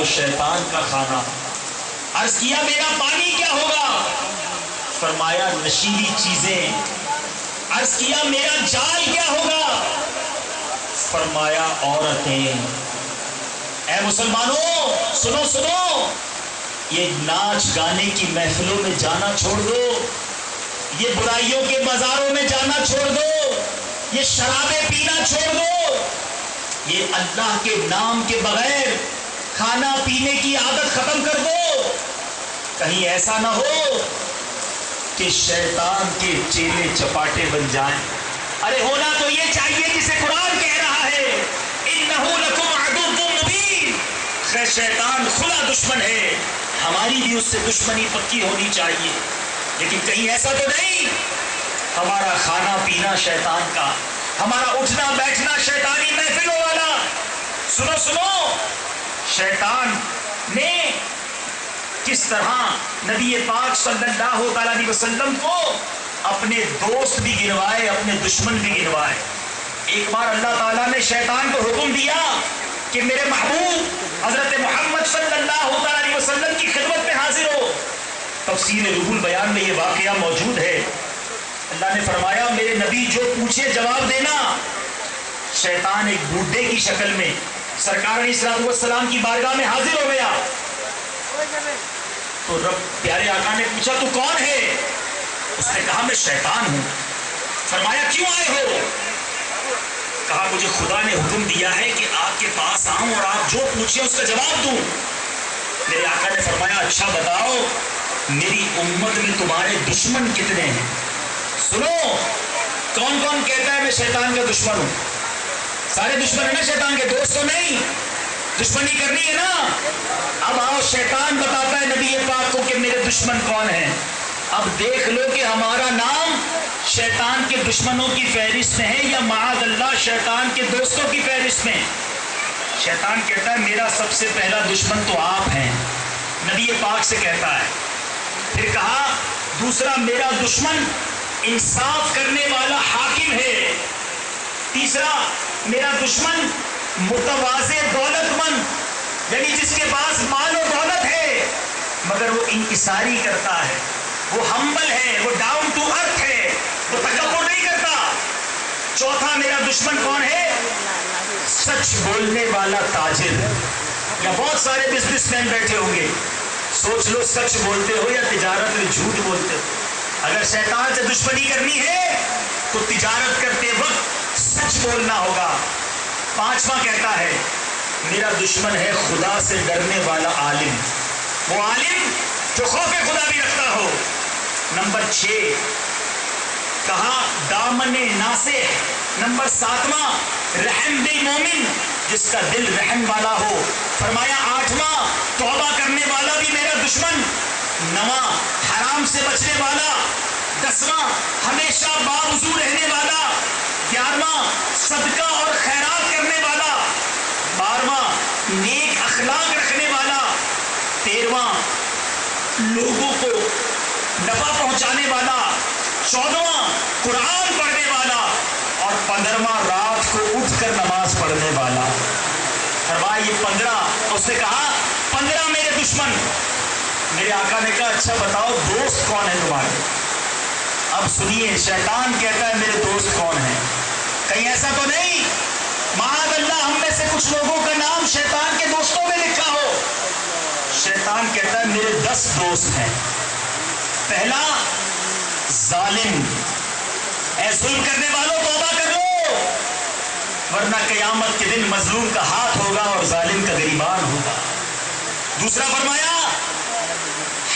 تو شیطان کا کھانا۔ عرض کیا میرا پانی کیا ہوگا؟ فرمایا نشیلی چیزیں۔ عرض کیا میرا جال کیا ہوگا؟ فرمایا عورتیں۔ اے مسلمانوں سنو سنو، یہ ناچ گانے کی محفلوں میں جانا چھوڑ دو، یہ برائیوں کے بازاروں میں جانا چھوڑ دو، یہ شرابیں پینا چھوڑ دو، یہ اللہ کے نام کے بغیر کھانا پینے کی عادت ختم کر دو۔ کہیں ایسا نہ ہو کہ شیطان کے چیلے چپاٹے بن جائیں۔ ارے ہونا تو یہ چاہیے جسے قرآن کہہ رہا ہے انہ لکم عدو مبین، شیطان کھلا دشمن ہے، ہماری بھی اس سے دشمنی پکی ہونی چاہیے۔ لیکن کہیں ایسا تو نہیں ہمارا کھانا پینا شیطان کا، ہمارا اٹھنا بیٹھنا شیطانی محفلوں والا۔ سنو سنو، شیطان نے کس طرح نبی پاک صلی اللہ علیہ وسلم کو اپنے دوست بھی گنوائے، اپنے دشمن بھی گنوائے۔ ایک بار اللہ تعالیٰ نے شیطان کو حکم دیا کہ میرے محبوب حضرت محمد صلی اللہ علیہ وسلم کی خدمت میں حاضر ہو۔ تفسیر روح البیان میں یہ واقعہ موجود ہے۔ اللہ نے فرمایا میرے نبی جو پوچھے جواب دینا۔ شیطان ایک بوڑھے کی شکل میں سرکار علیہ السلام کی بارگاہ میں حاضر ہو گیا۔ تو رب پیارے آقا نے پوچھا تو کون ہے؟ اس نے کہا میں شیطان ہوں۔ فرمایا کیوں آئے ہو؟ کہا مجھے خدا نے حکم دیا ہے کہ آپ کے پاس آؤں اور آپ جو پوچھیں اس کا جواب دوں۔ میرے آقا نے فرمایا اچھا بتاؤ میری امت میں تمہارے دشمن کتنے ہیں؟ سنو، کون کون کہتا ہے میں شیطان کا دشمن ہوں؟ سارے دشمن ہیں نا شیطان کے، دوست تو نہیں، دشمنی کرنی ہے نا۔ اب آؤ شیطان بتاتا ہے نبی پاک کو کہ میرے دشمن کون ہیں۔ اب دیکھ لو کہ ہمارا نام شیطان کے دشمنوں کی فہرست میں ہے یا معاذ اللہ شیطان کے دوستوں کی فہرست میں۔ شیطان کہتا ہے میرا سب سے پہلا دشمن تو آپ ہیں، نبی پاک سے کہتا ہے۔ پھر کہا دوسرا میرا دشمن انصاف کرنے والا حاکم ہے۔ تیسرا میرا دشمن متواضع دولت مند، یعنی جس کے پاس مال و دولت ہے مگر وہ انکساری کرتا ہے، وہ ہمبل ہے، وہ ڈاؤن ٹو ارتھ ہے، وہ تکبر نہیں کرتا۔ چوتھا میرا دشمن کون ہے؟ سچ بولنے والا تاجر۔ یا بہت سارے بزنس مین بیٹھے ہوں گے، سوچ لو سچ بولتے ہو یا تجارت میں جھوٹ بولتے ہو۔ اگر شیطان سے دشمنی کرنی ہے تو تجارت کرتے وقت سچ بولنا ہوگا۔ پانچواں کہتا ہے میرا دشمن ہے خدا سے ڈرنے والا عالم، وہ عالم جو خوف خدا بھی رکھتا ہو۔ نمبر 6 کہا دامن ناصح۔ نمبر 7واں رحم دل مومن، جس کا دل رحم والا ہو۔ فرمایا 8واں توبہ کرنے والا بھی میرا دشمن۔ 9واں حرام سے بچنے والا۔ 10واں ہمیشہ باوضو رہنے والا۔ 11واں صدقہ اور خیرات کرنے والا۔ 12واں نیک اخلاق رکھنے والا۔ 13واں لوگوں کو نفع پہنچانے والا۔ 14واں قرآن پڑھنے والا۔ اور 15واں رات کو اٹھ کر نماز پڑھنے والا۔ فرمایا یہ 15، اس نے کہا 15 میرے دشمن۔ میرے آقا نے کہا اچھا بتاؤ دوست کون ہے تمہارے؟ اب سنیے شیطان کہتا ہے میرے دوست کون ہیں؟ کہیں ایسا تو نہیں معاذ اللہ ہم میں سے کچھ لوگوں کا نام شیطان کے دوستوں میں لکھا ہو؟ شیطان کہتا ہے میرے 10 دوست ہیں۔ پہلا ظالم، اے ظلم کرنے والوں توبہ کر لو ورنہ قیامت کے دن مظلوم کا ہاتھ ہوگا اور ظالم کا گریبان ہوگا۔ دوسرا فرمایا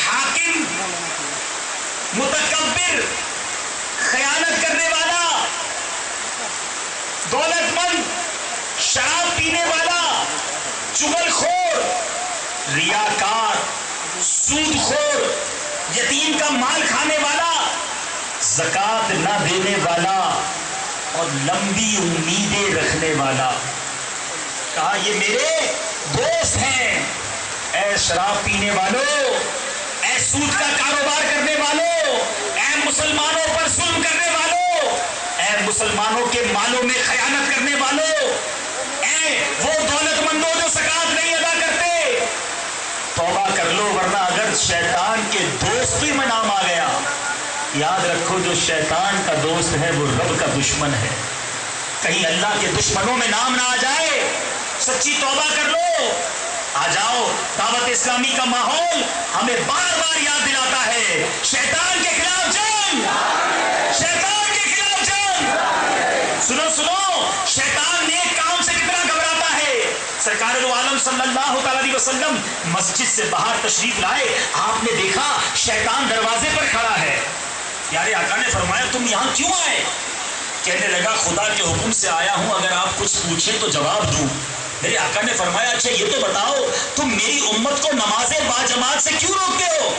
حاکم، متکبر، خیانت کرنے والا، دولت مند، شراب پینے والا، چغل خور، ریاکار، سود خور، یتیم کا مال کھانے والا، زکوٰۃ نہ دینے والا اور لمبی امیدیں رکھنے والا۔ کہا یہ میرے دوست ہیں۔ اے شراب پینے والوں، اے سود کا کاروبار کرنے والوں، اے مسلمانوں پر ظلم کرنے والوں، اے مسلمانوں کے مالوں میں خیانت کرنے والوں، اے وہ دولت مندوں جو زکوٰۃ نہیں ادا کرتے، دوستی میں نام آ گیا. یاد رکھو جو شیطان کا دوست ہے وہ رب کا دشمن ہے. کہیں اللہ کے دشمنوں میں نام نہ آ جائے. سچی توبہ کر لو. آ جاؤ. دعوت اسلامی کا ماحول ہمیں بار بار یاد دلاتا ہے شیطان کے خلاف جنگ. شیطان کے خلاف جنگ. سنو سنو, شیطان نیک کام سے کتنا گھبراتا ہے. سرکار دو عالم صلی اللہ علیہ وسلم مسجد سے باہر تشریف لائے. آپ نے دیکھا شیطان دروازے پر کھڑا ہے. پیارے آقا نے فرمایا تم یہاں کیوں آئے؟ کہنے لگا خدا کے حکم سے آیا ہوں, اگر آپ کچھ پوچھیں تو جواب دوں. میرے آقا نے فرمایا اچھا یہ تو بتاؤ تم میری امت کو نماز باجماعت سے کیوں روکتے ہو؟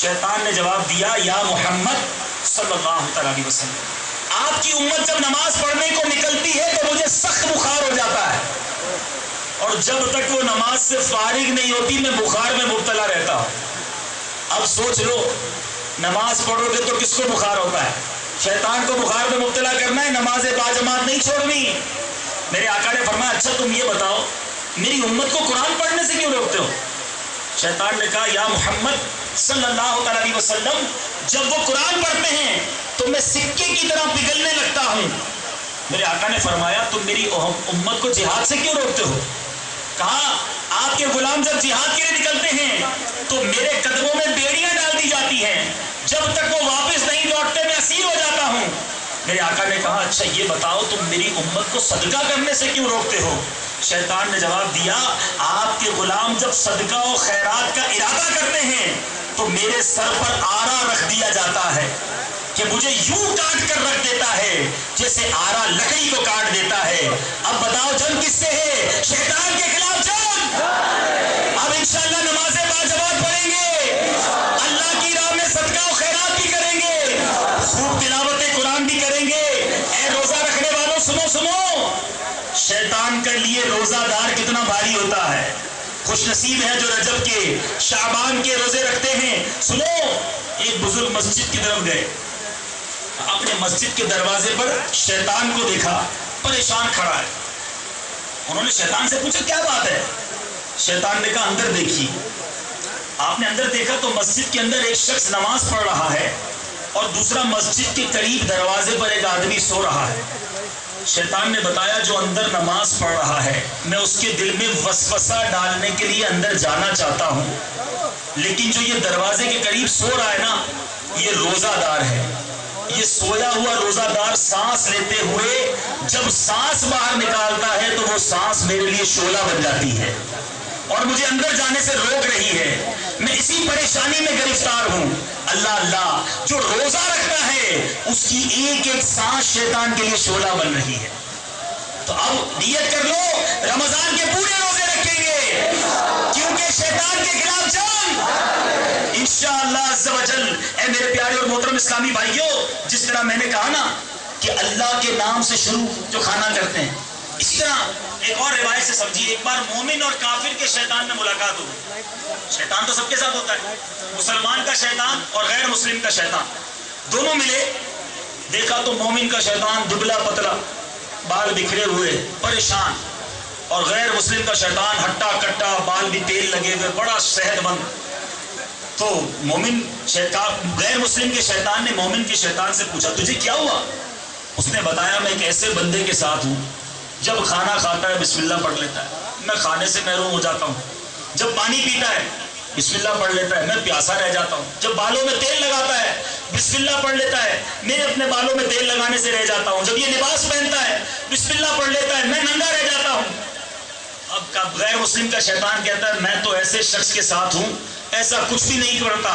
شیطان نے جواب دیا یا محمد صلی اللہ علیہ وسلم, آپ کی امت جب نماز پڑھنے کو نکلتی ہے تو مجھے سخت بخار ہو جاتا ہے, اور جب تک وہ نماز سے فارغ نہیں ہوتی میں بخار میں مبتلا رہتا ہوں. اب سوچ لو, نماز پڑھو گے تو کس کو بخار ہوتا ہے؟ شیطان کو بخار میں مبتلا کرنا ہے, نماز باجماعت نہیں چھوڑنی. میرے آقا نے فرمایا اچھا تم یہ بتاؤ میری امت کو قرآن پڑھنے سے کیوں روکتے ہو؟ شیطان نے کہا یا محمد صلی اللہ علیہ وسلم, جب وہ قرآن پڑھتے ہیں تو میں سکے کی طرح پگھلنے لگتا ہوں. میرے آقا نے فرمایا تم میری امت کو جہاد سے کیوں روکتے ہو؟ کہا آپ کے غلام جب جہاد کے لیے نکلتے ہیں تو میرے قدموں میں بیڑیاں ڈال دی جاتی ہیں, جب تک وہ واپس نہیں لوٹتے میں اسیر ہو جاتا ہوں. میرے آقا نے کہا اچھا یہ بتاؤ تم میری امت کو صدقہ کرنے سے کیوں روکتے ہو؟ شیطان نے جواب دیا آپ کے غلام جب صدقہ و خیرات کا ارادہ کرتے ہیں تو میرے سر پر آرا رکھ دیا جاتا ہے کہ مجھے یوں کاٹ کر رکھ دیتا ہے جیسے آرا لکڑی کو کاٹ دیتا ہے. اب بتاؤ جنگ کس سے ہے؟ شیطان کے خلاف جنگ. اب انشاءاللہ نماز باجماعت پڑھیں گے, اللہ کی راہ میں صدقہ و خیرات بھی کریں گے, خوب تلاوت قرآن بھی کریں گے. اے روزہ رکھنے والوں سنو سنو, شیطان کے لیے روزہ دار کتنا بھاری ہوتا ہے. خوش نصیب ہے جو رجب کے شعبان کے روزے رکھتے ہیں. سنو, ایک بزرگ مسجد کی طرف گئے, اپنے مسجد کے دروازے پر شیطان کو دیکھا پریشان کھڑا ہے. انہوں نے شیطان سے پوچھا کیا بات ہے؟ شیطان نے کہا اندر دیکھیے. آپ نے اندر دیکھا تو مسجد کے اندر ایک شخص نماز پڑھ رہا ہے اور دوسرا مسجد کے قریب دروازے پر ایک آدمی سو رہا ہے. شیطان نے بتایا جو اندر نماز پڑھ رہا ہے میں اس کے دل میں وسوسہ ڈالنے کے لیے اندر جانا چاہتا ہوں, لیکن جو یہ دروازے کے قریب سو رہا ہے نا یہ روزہ دار ہے. یہ سویا ہوا روزہ دار سانس لیتے ہوئے جب سانس باہر نکالتا ہے تو وہ سانس میرے لیے شعلہ بن جاتی ہے اور مجھے اندر جانے سے روک رہی ہے. میں اسی پریشانی میں گرفتار ہوں. اللہ اللہ, جو روزہ رکھتا ہے اس کی ایک ایک سانس شیطان کے لیے شعلہ بن رہی ہے. تو اب نیت کر لو رمضان کے پورے روزے رکھیں گے کیونکہ شیطان کے خلاف جنگ انشاءاللہ عز و جل. اے میرے پیارے اور محترم اسلامی بھائیوں, جس طرح میں نے کہا نا کہ اللہ کے نام سے شروع جو کھانا کرتے ہیں, اسی طرح ایک اور روایت سے سمجھیے. ایک بار مومن اور کافر کے شیطان میں ملاقات ہوئی. شیطان تو سب کے ساتھ ہوتا ہے, مسلمان کا شیطان اور غیر مسلم کا شیطان دونوں ملے. دیکھا تو مومن کا شیطان دبلا پتلا, بال بکھرے ہوئے, پریشان, اور غیر مسلم کا شیطان ہٹا کٹا, بال بھی تیل لگے ہوئے, بڑا صحت مند. تو مومن شیطان غیر مسلم کے شیطان نے مومن کے شیطان سے پوچھا تجھے کیا ہوا؟ اس نے بتایا میں ایک ایسے بندے کے ساتھ ہوں جب کھانا کھاتا ہے بسم اللہ پڑھ لیتا ہے, میں کھانے سے محروم ہو جاتا ہوں. جب پانی پیتا ہے بسم اللہ پڑھ لیتا ہے, میں پیاسا رہ جاتا ہوں. جب بالوں میں تیل لگاتا ہے بسم اللہ پڑھ لیتا ہے, میں اپنے بالوں میں تیل لگانے سے رہ جاتا ہوں. جب یہ لباس پہنتا ہے بسم اللہ پڑھ لیتا ہے, میں ننگا رہ جاتا ہوں. اب غیر مسلم کا شیطان کہتا ہے میں تو ایسے شخص کے ساتھ ہوں ایسا کچھ بھی نہیں کرتا,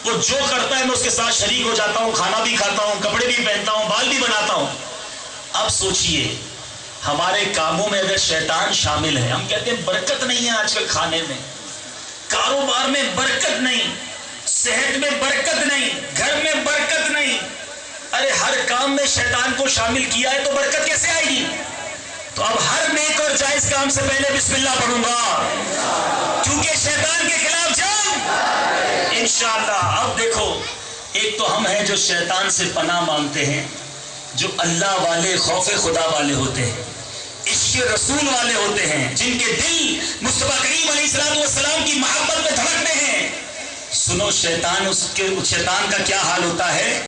وہ جو کرتا ہے میں اس کے ساتھ شریک ہو جاتا ہوں, کھانا بھی کھاتا ہوں, کپڑے بھی پہنتا ہوں, بال بھی بناتا ہوں. اب سوچئے ہمارے کاموں میں اگر شیطان شامل ہے, ہم کہتے ہیں برکت نہیں ہے آج کل کھانے میں, کاروبار میں برکت نہیں, صحت میں برکت نہیں, گھر میں برکت نہیں. ارے ہر کام میں شیطان کو شامل کیا ہے تو برکت کیسے آئے گی؟ تو اب ہر نیک اور جائز کام سے پہلے بسم اللہ پڑھوں گا کیونکہ شیطان کے خلاف جنگ انشاءاللہ. اب دیکھو, ایک تو ہم ہیں جو شیطان سے پناہ مانگتے ہیں, جو اللہ والے, خوف خدا والے ہوتے ہیں, عشق رسول والے ہوتے ہیں, جن کے دل مصطفیٰ کریم علیہ السلام کی محبت میں دھڑکتے ہیں. سنو شیطان کا کیا حال ہوتا ہے